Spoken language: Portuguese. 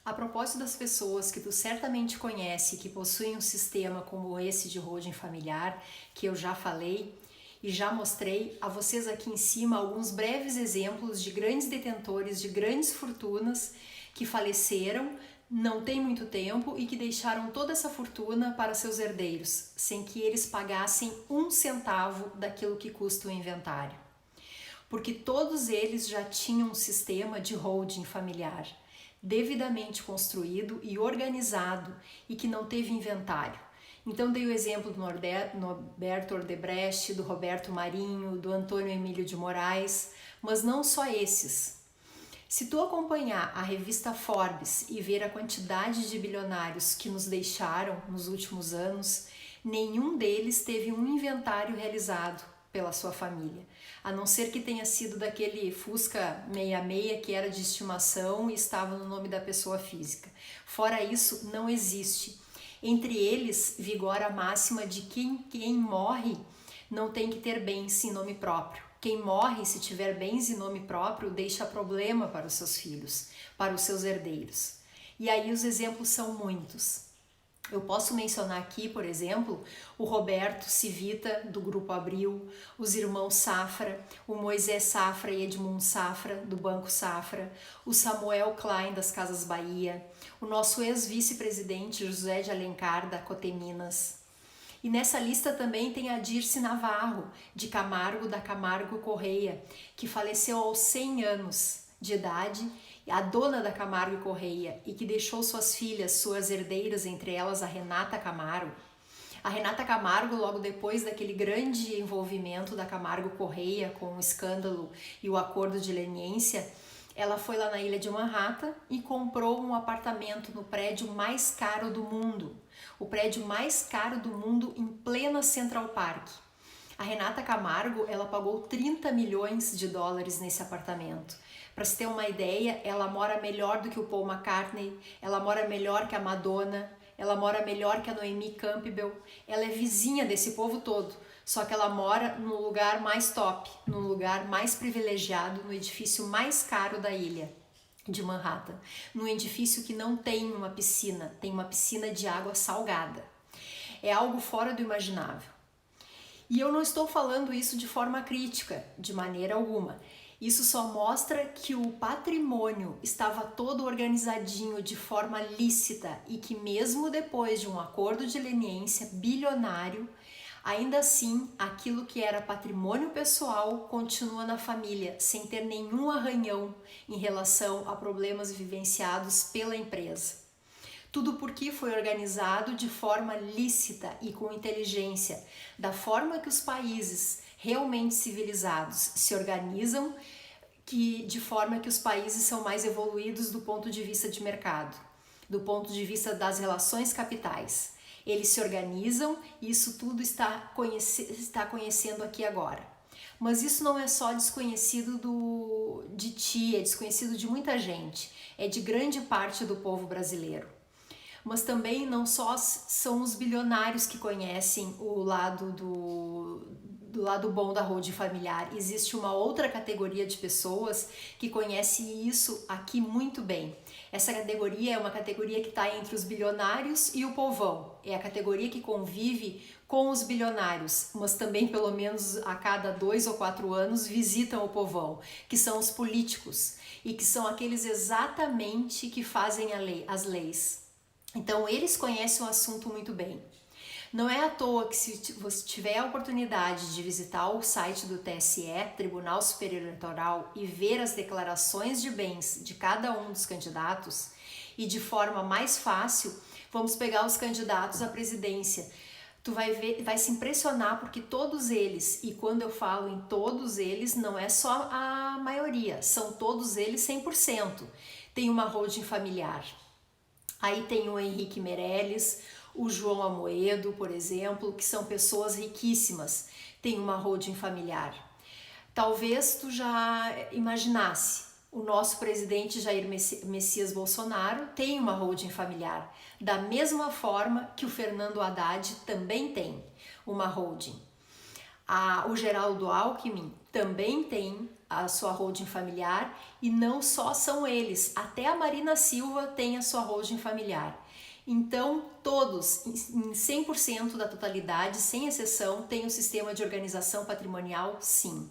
A propósito das pessoas que tu certamente conhece que possuem um sistema como esse de holding familiar, que eu já falei e já mostrei a vocês aqui em cima alguns breves exemplos de grandes detentores de grandes fortunas que faleceram não tem muito tempo e que deixaram toda essa fortuna para seus herdeiros, sem que eles pagassem um centavo daquilo que custa o inventário. Porque todos eles já tinham um sistema de holding familiar devidamente construído e organizado e que não teve inventário. Então dei o exemplo do Norberto Odebrecht, do Roberto Marinho, do Antônio Emílio de Moraes, mas não só esses. Se tu acompanhar a revista Forbes e ver a quantidade de bilionários que nos deixaram nos últimos anos, nenhum deles teve um inventário realizado pela sua família, a não ser que tenha sido daquele Fusca 66 que era de estimação e estava no nome da pessoa física. Fora isso, não existe. Entre eles, vigora a máxima de que quem morre não tem que ter bens em nome próprio. Quem morre, se tiver bens em nome próprio, deixa problema para os seus filhos, para os seus herdeiros. E aí os exemplos são muitos. Eu posso mencionar aqui, por exemplo, o Roberto Civita, do Grupo Abril, os irmãos Safra, o Moisés Safra e Edmundo Safra, do Banco Safra, o Samuel Klein, das Casas Bahia, o nosso ex-vice-presidente José de Alencar, da Coteminas. E nessa lista também tem a Dirce Navarro, de Camargo, da Camargo Correia, que faleceu aos 100 anos de idade, a dona da Camargo Correia, e que deixou suas filhas, suas herdeiras, entre elas a Renata Camargo. A Renata Camargo, logo depois daquele grande envolvimento da Camargo Correia com o escândalo e o acordo de leniência, ela foi lá na ilha de Manhattan e comprou um apartamento no prédio mais caro do mundo. O prédio mais caro do mundo em plena Central Park. A Renata Camargo, ela pagou 30 milhões de dólares nesse apartamento. Para se ter uma ideia, ela mora melhor do que o Paul McCartney, ela mora melhor que a Madonna, ela mora melhor que a Noemi Campbell, ela é vizinha desse povo todo, só que ela mora no lugar mais top, no lugar mais privilegiado, no edifício mais caro da ilha de Manhattan, num edifício que não tem uma piscina, tem uma piscina de água salgada. É algo fora do imaginável. E eu não estou falando isso de forma crítica, de maneira alguma. Isso só mostra que o patrimônio estava todo organizadinho de forma lícita e que mesmo depois de um acordo de leniência bilionário, ainda assim aquilo que era patrimônio pessoal continua na família, sem ter nenhum arranhão em relação a problemas vivenciados pela empresa. Tudo porque foi organizado de forma lícita e com inteligência, da forma que os países realmente civilizados se organizam, de forma que os países são mais evoluídos do ponto de vista de mercado, do ponto de vista das relações capitais. Eles se organizam e isso tudo está conhecendo aqui agora. Mas isso não é só desconhecido de ti, é desconhecido de muita gente, é de grande parte do povo brasileiro. Mas também não só são os bilionários que conhecem o lado do lado bom da holding familiar. Existe uma outra categoria de pessoas que conhece isso aqui muito bem. Essa categoria é uma categoria que está entre os bilionários e o povão. É a categoria que convive com os bilionários, mas também pelo menos a cada 2 ou 4 anos visitam o povão, que são os políticos e que são aqueles exatamente que fazem as leis. Então eles conhecem o assunto muito bem. Não é à toa que se você tiver a oportunidade de visitar o site do TSE, Tribunal Superior Eleitoral, e ver as declarações de bens de cada um dos candidatos, e de forma mais fácil, vamos pegar os candidatos à presidência. Tu vai se impressionar porque todos eles, e quando eu falo em todos eles, não é só a maioria, são todos eles 100%. Tem uma holding familiar. Aí tem o Henrique Meirelles, o João Amoedo, por exemplo, que são pessoas riquíssimas, tem uma holding familiar. Talvez tu já imaginasse, o nosso presidente Jair Messias Bolsonaro tem uma holding familiar, da mesma forma que o Fernando Haddad também tem uma holding. O Geraldo Alckmin também tem a sua holding familiar, e não só são eles, até a Marina Silva tem a sua holding familiar. Então, todos, em 100% da totalidade, sem exceção, têm um sistema de organização patrimonial, sim.